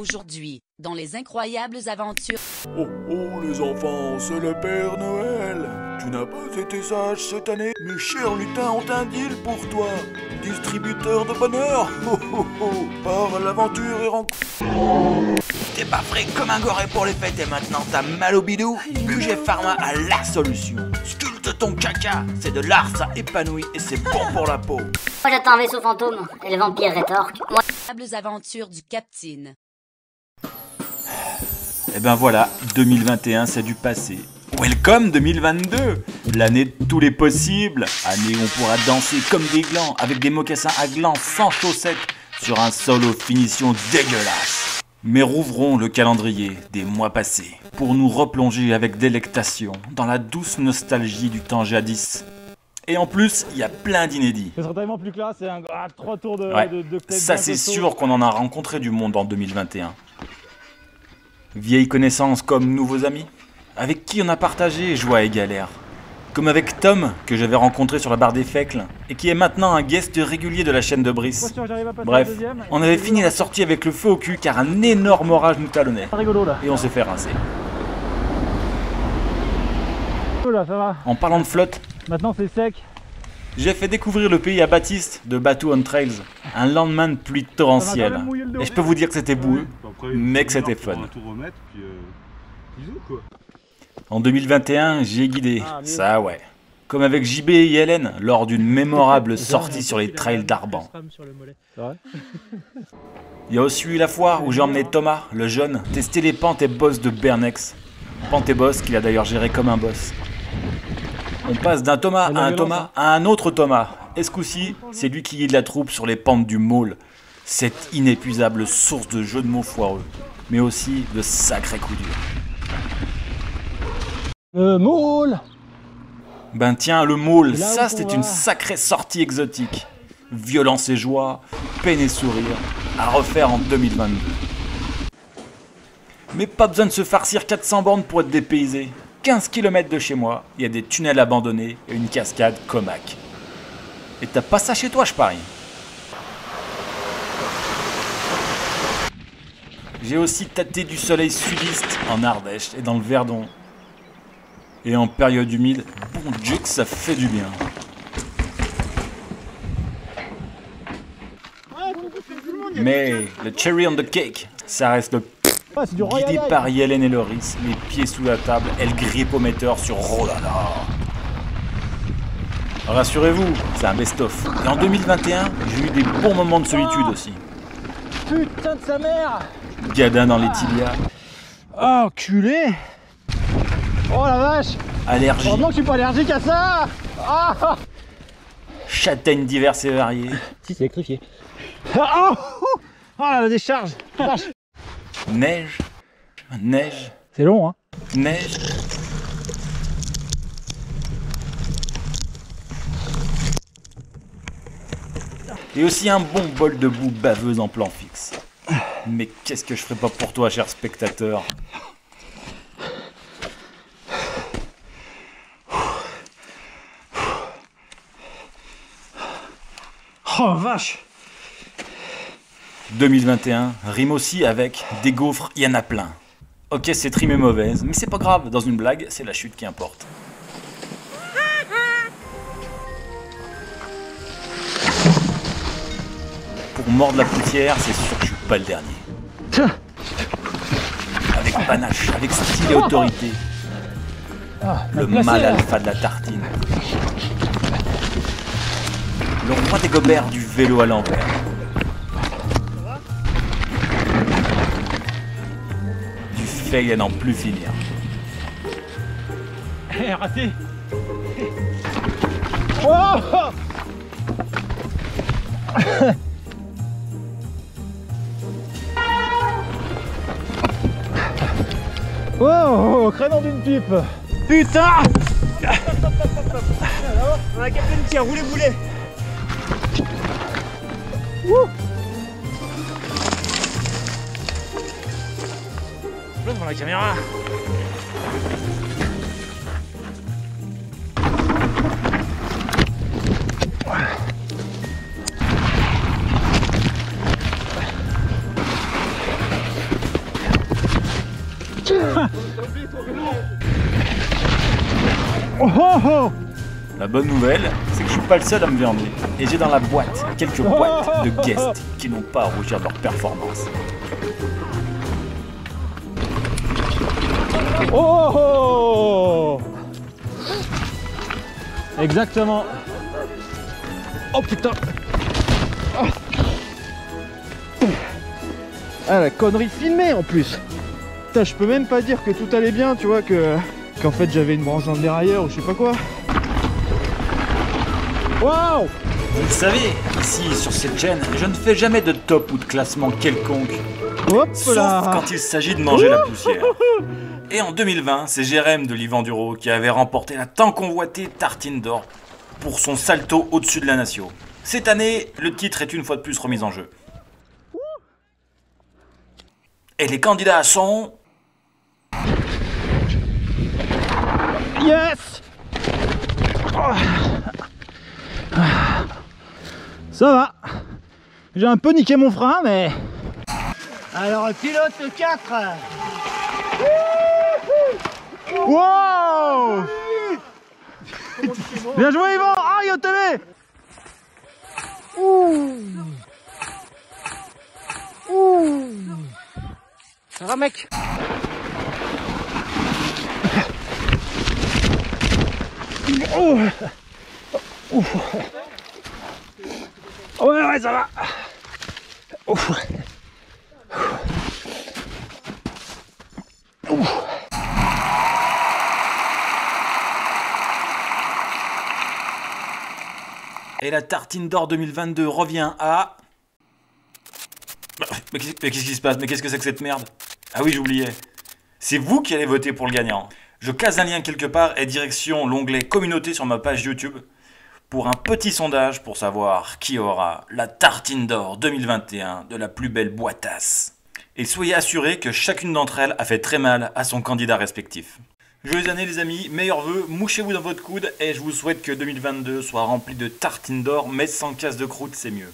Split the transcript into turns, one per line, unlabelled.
Aujourd'hui, dans les incroyables aventures...
Oh oh les enfants, c'est le Père Noël. Tu n'as pas été sage cette année. Mes chers lutins ont un deal pour toi. Distributeur de bonheur. Oh oh oh. Par l'aventure et rencontre.
T'es pas frais comme un goré pour les fêtes et maintenant t'as mal au bidou. QG Pharma a la solution. Sculpte ton caca, c'est de l'art, ça épanouit et c'est bon pour la peau.
Moi j'attends un vaisseau fantôme et le vampire rétorque. Moi...
Les aventures du Captain.
Et ben voilà, 2021 c'est du passé. Welcome 2022, l'année de tous les possibles. Année où on pourra danser comme des glands, avec des mocassins à glands sans chaussettes, sur un sol aux finitions dégueulasses. Mais rouvrons le calendrier des mois passés, pour nous replonger avec délectation dans la douce nostalgie du temps jadis. Et en plus, il y a plein d'inédits.
Ce sera tellement plus classe, c'est un 3 tours de...
Ouais,
de
ça c'est sûr qu'on en a rencontré du monde en 2021. Vieilles connaissances comme nouveaux amis, avec qui on a partagé joie et galère. Comme avec Tom, que j'avais rencontré sur la barre des Fecles, et qui est maintenant un guest régulier de la chaîne de Brice. Bref, on avait fini la sortie avec le feu au cul car un énorme orage nous talonnait.
Rigolo là.
Et on s'est fait rincer.
Là, ça va.
En parlant de flotte,
Maintenant c'est sec.
j'ai fait découvrir le pays à Baptiste de Bateau on Trails, un lendemain de pluie torrentielle. Et je peux vous dire que c'était boueux, mais que c'était fun. En 2021, j'y ai guidé, ça ouais. Comme avec JB et Hélène lors d'une mémorable sortie sur les trails d'Arban. Il y a aussi eu la foire où j'ai emmené Thomas, le jeune, tester les pentes et bosses de Bernex. Pente et boss qu'il a d'ailleurs géré comme un boss. On passe d'un Thomas à un autre Thomas. Et ce coup-ci, c'est lui qui guide la troupe sur les pentes du Maule. Cette inépuisable source de jeux de mots foireux, mais aussi de sacrés coups durs.
Moule.
Ben tiens, le Maule,
Là où
ça
on
c'était
va.
une sacrée sortie exotique. Violence et joie, peine et sourire, à refaire en 2022. Mais pas besoin de se farcir 400 bornes pour être dépaysé. 15 km de chez moi, il y a des tunnels abandonnés et une cascade Comac. Et t'as pas ça chez toi, je parie. J'ai aussi tâté du soleil sudiste en Ardèche et dans le Verdon. Et en période humide, bon Dieu que ça fait du bien. Mais le cherry on the cake, ça reste le
Ah, c'est du Royal
guidé
Eye.
par Hélène et Loris, les pieds sous la table, elle grippe au metteur sur oh là là. Rassurez-vous, c'est un best-of. Et en 2021, j'ai eu des bons moments de solitude aussi.
Putain de sa mère.
Gadin dans les tibias,
Oh, culé. Oh la vache.
allergies,
Heureusement que je suis pas allergique à ça. Ah.
châtaignes diverses et variées,
Si, c'est électrifié. Oh, oh la décharge. Vache.
neige, neige,
C'est long, hein.
neige. Et aussi un bon bol de boue baveuse en plan fixe. Mais qu'est-ce que je ferais pas pour toi, cher spectateur?
Oh vache.
2021 rime aussi avec des gaufres, il y en a plein. Ok, cette rime est mauvaise, mais c'est pas grave, dans une blague, c'est la chute qui importe. Pour mordre la poussière, c'est sûr que je suis pas le dernier. Avec panache, avec style et autorité. Le mâle alpha de la tartine. Le roi des gobers du vélo à l'envers. Du fail à n'en plus finir.
Eh, raté. Oh. Oh, crénon d'une pipe. Putain. On a capté une tir, roulez boulet. Devant la caméra. Oh oh oh.
La bonne nouvelle, c'est que je suis pas le seul à me viander. Et j'ai dans la boîte quelques boîtes de guests qui n'ont pas à rougir de leur performance.
Oh oh. Exactement. Oh putain. Oh. Ah la connerie filmée en plus. Putain, je peux même pas dire que tout allait bien, tu vois, qu'en fait j'avais une branche dans le dérailleur ou je sais pas quoi. Waouh!
Vous le savez, ici sur cette chaîne, je ne fais jamais de top ou de classement quelconque.
Hop
Sauf
là!
quand il s'agit de manger la poussière. Et en 2020, c'est Jérém de Livenduro qui avait remporté la tant convoitée Tartine d'Or pour son salto au-dessus de la nation. Cette année, le titre est une fois de plus remis en jeu. Et les candidats sont...
Yes! Oh. Ça va. J'ai un peu niqué mon frein, mais... Alors, pilote 4. Wow! Bien joué, Yvan! Aïe, au télé! Ça va, mec? Oh. Ouais, ça va.
Et la Tartine d'Or 2022 revient à... Mais qu'est-ce qui se passe? Mais qu'est-ce que c'est que cette merde? Ah oui, j'oubliais. C'est vous qui allez voter pour le gagnant. Je case un lien quelque part et direction l'onglet communauté sur ma page YouTube pour un petit sondage pour savoir qui aura la Tartine d'Or 2021 de la plus belle boîtasse. Et soyez assurés que chacune d'entre elles a fait très mal à son candidat respectif. Joyeuses années les amis, meilleurs vœux, mouchez-vous dans votre coude et je vous souhaite que 2022 soit rempli de tartines d'or mais sans casse de croûte, c'est mieux.